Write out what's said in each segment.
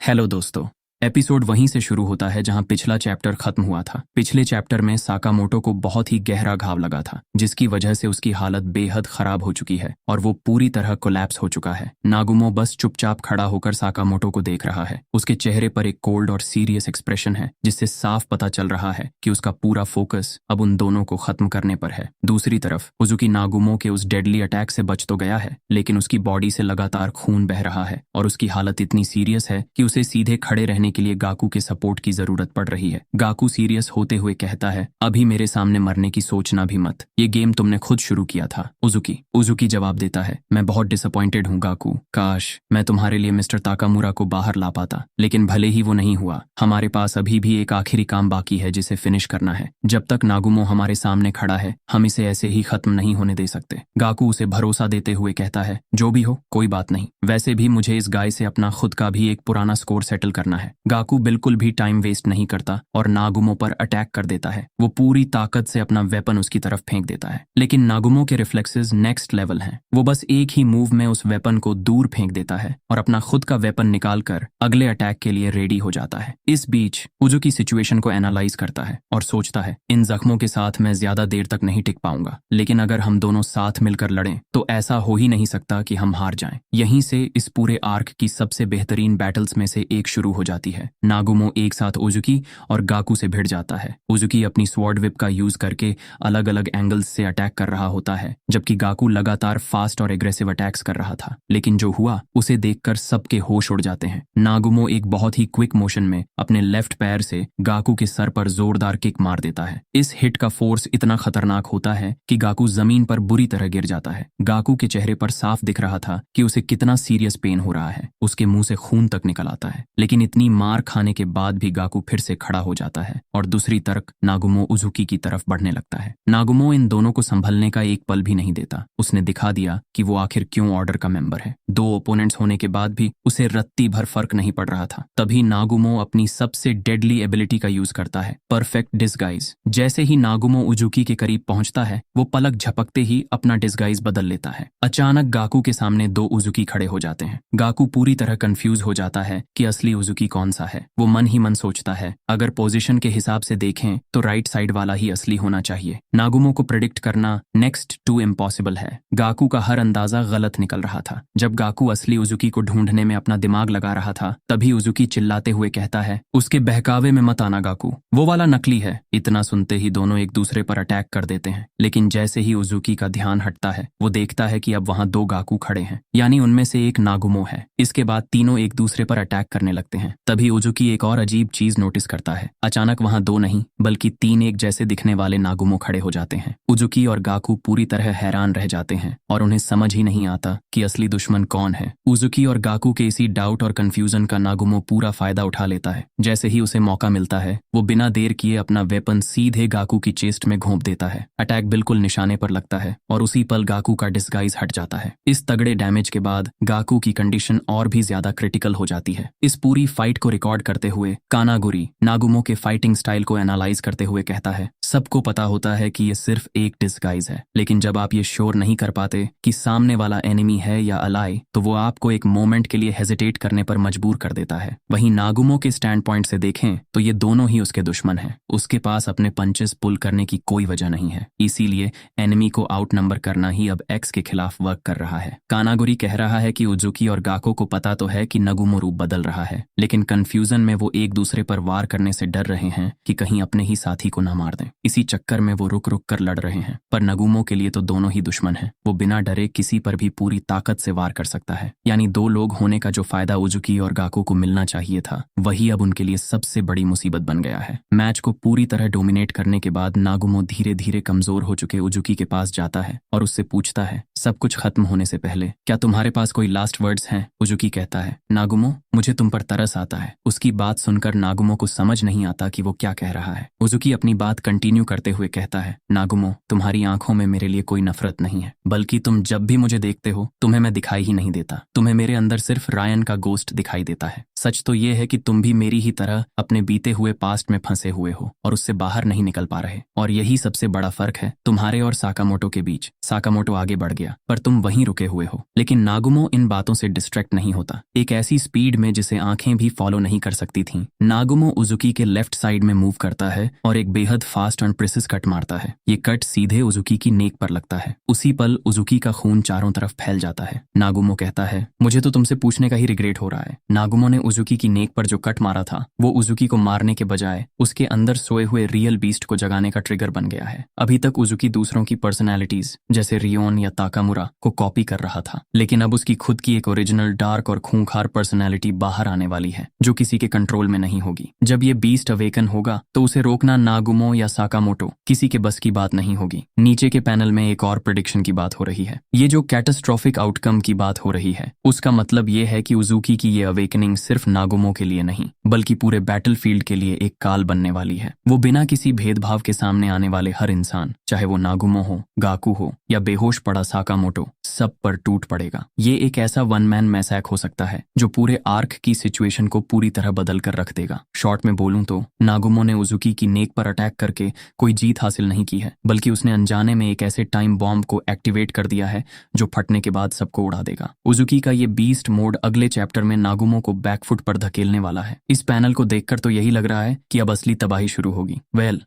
Hello दोस्तों। Episode वहीं से शुरू होता है जहां पिछला चैप्टर खत्म हुआ था। पिछले चैप्टर में साकामोटो को बहुत ही गहरा घाव लगा था, जिसकी वजह से उसकी हालत बेहद खराब हो चुकी है और वो पूरी तरह कोलैप्स हो चुका है। नागुमो बस चुपचाप खड़ा होकर साकामोटो को देख रहा है। उसके चेहरे पर एक कोल्ड और सीरियस एक्सप्रेशन है, जिससे साफ पता चल रहा है कि उसका पूरा फोकस अब उन दोनों को खत्म करने पर है। दूसरी तरफ उजुकी नागुमो के उस डेडली अटैक से बच तो गया है, लेकिन उसकी बॉडी से लगातार खून बह रहा है और उसकी हालत इतनी सीरियस है कि उसे सीधे खड़े रहने के लिए गाकू के सपोर्ट की जरूरत पड़ रही है। गाकू सीरियस होते हुए कहता है, अभी मेरे सामने मरने की सोचना भी मत, ये गेम तुमने खुद शुरू किया था। उजुकी जवाब देता है, मैं बहुत डिसअपॉइंटेड हूँ गाकू, काश मैं तुम्हारे लिए मिस्टर ताकामुरा को बाहर ला पाता, लेकिन भले ही वो नहीं हुआ। हमारे पास अभी भी एक आखिरी काम बाकी है जिसे फिनिश करना है। जब तक नागुमो हमारे सामने खड़ा है, हम इसे ऐसे ही खत्म नहीं होने दे सकते। गाकू उसे भरोसा देते हुए कहता है, जो भी हो कोई बात नहीं, वैसे भी मुझे इस गाय से अपना खुद का भी एक पुराना स्कोर सेटल करना है। गाकू बिल्कुल भी टाइम वेस्ट नहीं करता और नागुमो पर अटैक कर देता है। वो पूरी ताकत से अपना वेपन उसकी तरफ फेंक देता है, लेकिन नागुमो के रिफ्लेक्सेस नेक्स्ट लेवल हैं। वो बस एक ही मूव में उस वेपन को दूर फेंक देता है और अपना खुद का वेपन निकालकर अगले अटैक के लिए रेडी हो जाता है। इस बीच उजुकी सिचुएशन को एनालाइज करता है और सोचता है, इन जख्मों के साथ मैं ज्यादा देर तक नहीं टिक पाऊंगा, लेकिन अगर हम दोनों साथ मिलकर लड़ें तो ऐसा हो ही नहीं सकता कि हम हार जाएं। यहीं से इस पूरे आर्क की सबसे बेहतरीन बैटल्स में से एक शुरू हो जाती है। नागुमो एक साथ उजुकी और गाकू से भिड़ जाता है। उजुकी अपनी स्वॉर्ड विप का यूज करके अलग अलग एंगल्स से अटैक कर रहा होता है, जबकि गाकू लगातार फास्ट और एग्रेसिव अटैक्स कर रहा था। लेकिन जो हुआ उसे देखकर सबके होश उड़ जाते हैं। नागुमो एक बहुत ही क्विक मोशन में अपने लेफ्ट पैर से गाकू के सर पर जोरदार किक मार देता है। इस हिट का फोर्स इतना खतरनाक होता है कि गाकू जमीन पर बुरी तरह गिर जाता है। गाकू के चेहरे पर साफ दिख रहा था कि उसे कितना सीरियस पेन हो रहा है। उसके मुंह से खून तक निकल आता है, लेकिन इतनी मार खाने के बाद भी गाकू फिर से खड़ा हो जाता है और दूसरी तरफ नागुमो उजुकी की तरफ बढ़ने लगता है। नागुमो इन दोनों को संभलने का एक पल भी नहीं देता। उसने दिखा दिया कि वो आखिर क्यों ऑर्डर का मेंबर है। दो ओपोनेंट्स होने के बाद भी उसे रत्ती भर फर्क नहीं पड़ रहा था। तभी नागुमो अपनी सबसे डेडली एबिलिटी का यूज करता है, परफेक्ट डिस्गाइज। जैसे ही नागुमो उजुकी के करीब पहुंचता है, वो पलक झपकते ही अपना डिस्गाइज बदल लेता है। अचानक गाकू के सामने दो उजुकी खड़े हो जाते हैं। गाकू पूरी तरह कंफ्यूज हो जाता है कि असली उजुकी कौन सा है। वो मन ही मन सोचता है, अगर पोजीशन के हिसाब से देखें तो राइट साइड वाला ही असली होना चाहिए। नागुमो को प्रेडिक्ट करना नेक्स्ट टू इम्पॉसिबल है। गाकू का हर अंदाजा गलत निकल रहा था। जब गाकू असली उजुकी को ढूंढने में अपना दिमाग लगा रहा था, तभी उजुकी चिल्लाते हुए कहता है, उसके बहकावे में मत आना गाकू, वो वाला नकली है। इतना सुनते ही दोनों एक दूसरे पर अटैक कर देते हैं, लेकिन जैसे ही उजुकी का ध्यान हटता है, वो देखता है कि अब वहां दो गाकू खड़े हैं, यानी उनमें से एक नागुमो है। इसके बाद तीनों एक दूसरे पर अटैक करने लगते हैं। तभी उजुकी एक और अजीब चीज नोटिस करता है। अचानक वहां दो नहीं बल्कि तीन एक जैसे दिखने वाले नागुमो खड़े हो जाते हैं। उजुकी और गाकू पूरी तरह हैरान रह जाते हैं और उन्हें समझ ही नहीं आता कि असली दुश्मन कौन है। उजुकी और गाकू के इसी डाउट और कंफ्यूजन का नागुमो पूरा फायदा उठा लेता है। जैसे ही उसे मौका मिलता है, वो बिना देर किए अपना वेपन सीधे गाकू की चेस्ट में घोंप देता है। अटैक बिल्कुल निशाने पर लगता है और उसी पल गाकू का डिस्गाइज हट जाता है। इस तगड़े डैमेज के बाद गाकू की कंडीशन और भी ज्यादा क्रिटिकल हो जाती है। इस पूरी फाइट को रिकॉर्ड करते हुए कानागुरी नागुमो के फाइटिंग स्टाइल को एनालाइज करते हुए कहता है, सबको पता होता है कि ये सिर्फ एक डिस्गाइज है, लेकिन जब आप ये श्योर नहीं कर पाते कि सामने वाला एनिमी है या अलाई, तो वो आपको एक मोमेंट के लिए हेजिटेट करने पर मजबूर कर देता है। वहीं नागुमो के स्टैंड पॉइंट से देखें तो ये दोनों ही उसके दुश्मन हैं। उसके पास अपने पंचेस पुल करने की कोई वजह नहीं है, इसीलिए एनिमी को आउट नंबर करना ही अब एक्स के खिलाफ वर्क कर रहा है। कानागुरी कह रहा है कि उजुकी और गाको को पता तो है कि नागुमो रूप बदल रहा है, लेकिन कंफ्यूजन में वो एक दूसरे पर वार करने से डर रहे हैं कि कहीं अपने ही साथी को न मार दें। इसी चक्कर में वो रुक रुक कर लड़ रहे हैं। पर नागुमो के लिए तो दोनों ही दुश्मन हैं। वो बिना डरे किसी पर भी पूरी ताकत से वार कर सकता है। यानी दो लोग होने का जो फायदा उजुकी और गाको को मिलना चाहिए था, वही अब उनके लिए सबसे बड़ी मुसीबत बन गया है। मैच को पूरी तरह डोमिनेट करने के बाद नागुमो धीरे धीरे कमजोर हो चुके उजुकी के पास जाता है और उससे पूछता है, सब कुछ खत्म होने से पहले क्या तुम्हारे पास कोई लास्ट वर्ड्स हैं? उजुकी कहता है, नागुमो मुझे तुम पर तरस आता है। उसकी बात सुनकर नागुमो को समझ नहीं आता कि वो क्या कह रहा है। उजुकी अपनी बात कंटिन्यू करते हुए कहता है, नागुमो तुम्हारी आंखों में मेरे लिए कोई नफरत नहीं है, बल्कि तुम जब भी मुझे देखते हो तुम्हें मैं दिखाई ही नहीं देता। तुम्हें मेरे अंदर सिर्फ रायन का गोस्ट दिखाई देता है। सच तो ये है कि तुम भी मेरी ही तरह अपने बीते हुए पास्ट में फंसे हुए हो और उससे बाहर नहीं निकल पा रहे, और यही सबसे बड़ा फर्क है तुम्हारे और साकामोटो के बीच। साकामोटो आगे बढ़ गया, गया, पर तुम वहीं रुके हुए हो। लेकिन नागुमो इन बातों से डिस्ट्रैक्ट नहीं होता, एक ऐसी स्पीड में जिसे आंखें भी फॉलो नहीं कर सकती थीं। नागुमो उजुकी के लेफ्ट साइड में मूव करता है और एक बेहद फास्ट एंड प्रिसिस कट मारता है। ये कट सीधे उजुकी की नेक पर लगता है। उसी पल उजुकी का खून चारों तरफ फैल जाता है। नागुमो कहता है, मुझे तो तुमसे पूछने का ही रिग्रेट हो रहा है। नागुमो ने उजुकी की नेक पर जो कट मारा था वो उजुकी को मारने के बजाय उसके अंदर सोए हुए रियल बीस्ट को जगाने का ट्रिगर बन गया है। अभी तक उजुकी दूसरों की पर्सनैलिटीज जैसे रियोन या ताकामुरा को कॉपी कर रहा था, लेकिन अब उसकी खुद की एक ओरिजिनल डार्क और खूंखार पर्सनैलिटी बाहर आने वाली है जो किसी के कंट्रोल में नहीं होगी। जब ये बीस्ट अवेकन होगा तो उसे रोकना नागुमो या साकामोटो किसी के बस की बात नहीं होगी। नीचे के पैनल में एक और प्रेडिक्शन की बात हो रही है। ये जो कैटास्ट्रॉफिक आउटकम की बात हो रही है उसका मतलब ये है कि उजुकी की ये अवेकनिंग सिर्फ नागुमो के लिए नहीं बल्कि पूरे बैटलफील्ड के लिए एक काल बनने वाली है। वो बिना किसी भेदभाव के सामने आने वाले हर इंसान, चाहे वो नागुमो हो, गाकू हो या बेहोश पड़ा साकामोटो, सब पर टूट पड़ेगा। ये एक ऐसा वन मैन मैसैक हो सकता है जो पूरे आर्क की सिचुएशन को पूरी तरह बदल कर रख देगा। शॉर्ट में बोलूं तो नागुमो ने उजुकी की नेक पर अटैक करके कोई जीत हासिल नहीं की है, बल्कि उसने अनजाने में एक ऐसे टाइम बॉम्ब को एक्टिवेट कर दिया है जो फटने के बाद सबको उड़ा देगा। उजुकी का ये बीस्ट मोड अगले चैप्टर में नागुमो को बैकफुट पर धकेलने वाला है। इस पैनल को देखकर तो यही लग रहा है कि अब असली तबाही शुरू होगी।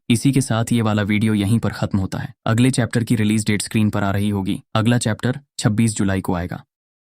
इसी के साथ ये वाला वीडियो यहीं पर खत्म होता है। अगले चैप्टर की रिलीज डेट स्क्रीन पर आ रही होगी। अगला चैप्टर 26 जुलाई को आएगा।